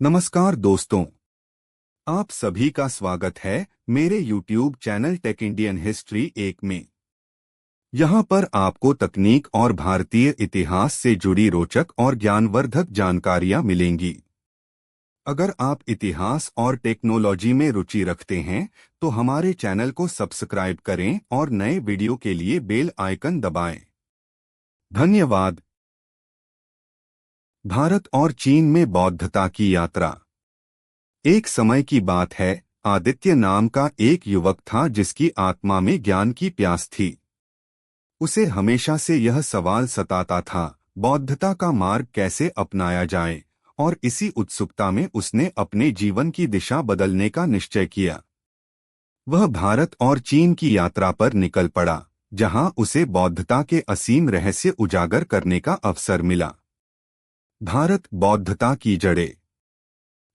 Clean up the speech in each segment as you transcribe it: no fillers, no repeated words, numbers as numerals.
नमस्कार दोस्तों, आप सभी का स्वागत है मेरे YouTube channel tech Indian history 1 में। यहाँ पर आपको तकनीक और भारतीय इतिहास से जुड़ी रोचक और ज्ञानवर्धक जानकारियाँ मिलेंगी। अगर आप इतिहास और टेक्नोलॉजी में रुचि रखते हैं तो हमारे चैनल को सब्सक्राइब करें और नए वीडियो के लिए बेल आइकन दबाएं। धन्यवाद। भारत और चीन में बौद्धता की यात्रा। एक समय की बात है, आदित्य नाम का एक युवक था जिसकी आत्मा में ज्ञान की प्यास थी। उसे हमेशा से यह सवाल सताता था, बौद्धता का मार्ग कैसे अपनाया जाए, और इसी उत्सुकता में उसने अपने जीवन की दिशा बदलने का निश्चय किया। वह भारत और चीन की यात्रा पर निकल पड़ा, जहां उसे बौद्धता के असीम रहस्य उजागर करने का अवसर मिला। भारत, बौद्धता की जड़ें।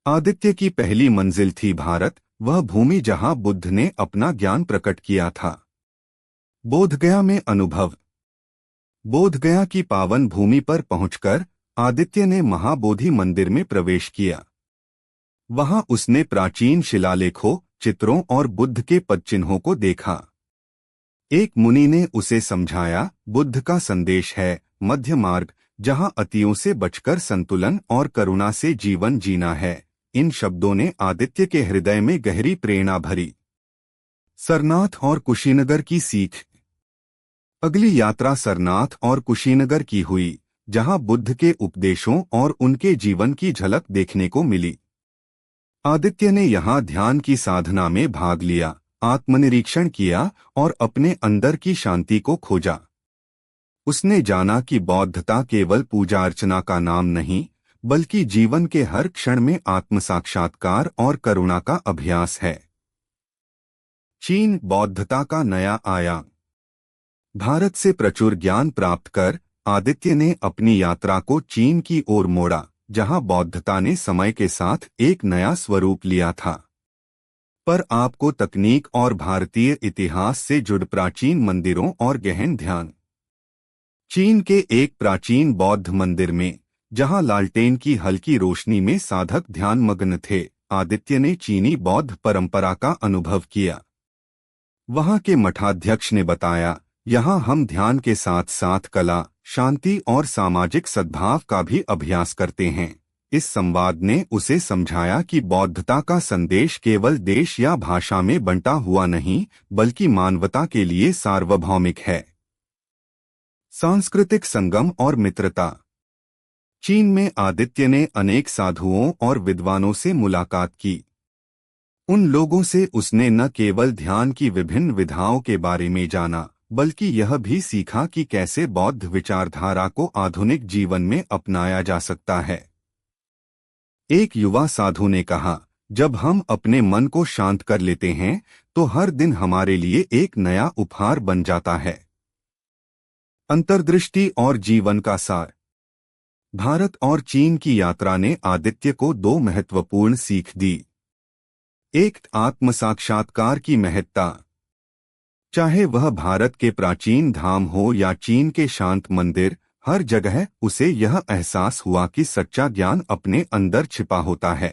आदित्य की पहली मंजिल थी भारत, वह भूमि जहां बुद्ध ने अपना ज्ञान प्रकट किया था। बोधगया में अनुभव। बोधगया की पावन भूमि पर पहुंचकर आदित्य ने महाबोधि मंदिर में प्रवेश किया। वहां उसने प्राचीन शिलालेखों, चित्रों और बुद्ध के पदचिन्हों को देखा। एक मुनि ने उसे समझाया, बुद्ध का संदेश है मध्य मार्ग, जहां अतियों से बचकर संतुलन और करुणा से जीवन जीना है। इन शब्दों ने आदित्य के हृदय में गहरी प्रेरणा भरी। सरनाथ और कुशीनगर की सीख। अगली यात्रा सरनाथ और कुशीनगर की हुई, जहां बुद्ध के उपदेशों और उनके जीवन की झलक देखने को मिली। आदित्य ने यहां ध्यान की साधना में भाग लिया, आत्मनिरीक्षण किया और अपने अंदर की शांति को खोजा। उसने जाना कि बौद्धता केवल पूजा अर्चना का नाम नहीं, बल्कि जीवन के हर क्षण में आत्मसाक्षात्कार और करुणा का अभ्यास है। चीन, बौद्धता का नया आयाम। भारत से प्रचुर ज्ञान प्राप्त कर आदित्य ने अपनी यात्रा को चीन की ओर मोड़ा, जहां बौद्धता ने समय के साथ एक नया स्वरूप लिया था। पर आपको तकनीक और भारतीय इतिहास से जुड़ प्राचीन मंदिरों और गहन ध्यान। चीन के एक प्राचीन बौद्ध मंदिर में, जहां लालटेन की हल्की रोशनी में साधक ध्यानमग्न थे, आदित्य ने चीनी बौद्ध परंपरा का अनुभव किया। वहां के मठाध्यक्ष ने बताया, यहां हम ध्यान के साथ साथ कला, शांति और सामाजिक सद्भाव का भी अभ्यास करते हैं। इस संवाद ने उसे समझाया कि बौद्धता का संदेश केवल देश या भाषा में बंटा हुआ नहीं, बल्कि मानवता के लिए सार्वभौमिक है। सांस्कृतिक संगम और मित्रता। चीन में आदित्य ने अनेक साधुओं और विद्वानों से मुलाकात की। उन लोगों से उसने न केवल ध्यान की विभिन्न विधाओं के बारे में जाना, बल्कि यह भी सीखा कि कैसे बौद्ध विचारधारा को आधुनिक जीवन में अपनाया जा सकता है। एक युवा साधु ने कहा, जब हम अपने मन को शांत कर लेते हैं तो हर दिन हमारे लिए एक नया उपहार बन जाता है। अंतर्दृष्टि और जीवन का सार। भारत और चीन की यात्रा ने आदित्य को दो महत्वपूर्ण सीख दी। एक, आत्मसाक्षात्कार की महत्ता। चाहे वह भारत के प्राचीन धाम हो या चीन के शांत मंदिर, हर जगह उसे यह एहसास हुआ कि सच्चा ज्ञान अपने अंदर छिपा होता है।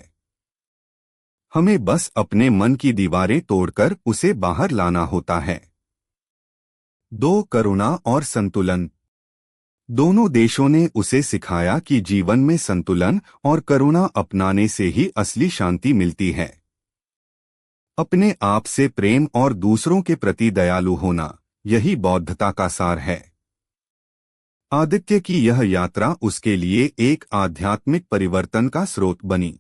हमें बस अपने मन की दीवारें तोड़कर उसे बाहर लाना होता है। 2, करुणा और संतुलन। दोनों देशों ने उसे सिखाया कि जीवन में संतुलन और करुणा अपनाने से ही असली शांति मिलती है। अपने आप से प्रेम और दूसरों के प्रति दयालु होना, यही बौद्धता का सार है। आदित्य की यह यात्रा उसके लिए एक आध्यात्मिक परिवर्तन का स्रोत बनी।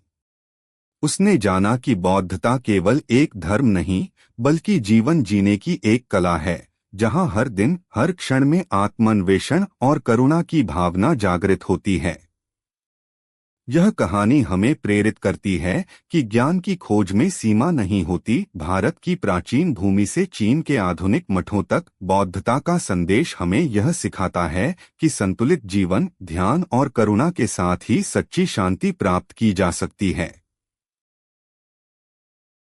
उसने जाना कि बौद्धता केवल एक धर्म नहीं, बल्कि जीवन जीने की एक कला है, जहां हर दिन, हर क्षण में आत्मान्वेषण और करुणा की भावना जागृत होती है। यह कहानी हमें प्रेरित करती है कि ज्ञान की खोज में सीमा नहीं होती। भारत की प्राचीन भूमि से चीन के आधुनिक मठों तक बौद्धता का संदेश हमें यह सिखाता है कि संतुलित जीवन, ध्यान और करुणा के साथ ही सच्ची शांति प्राप्त की जा सकती है।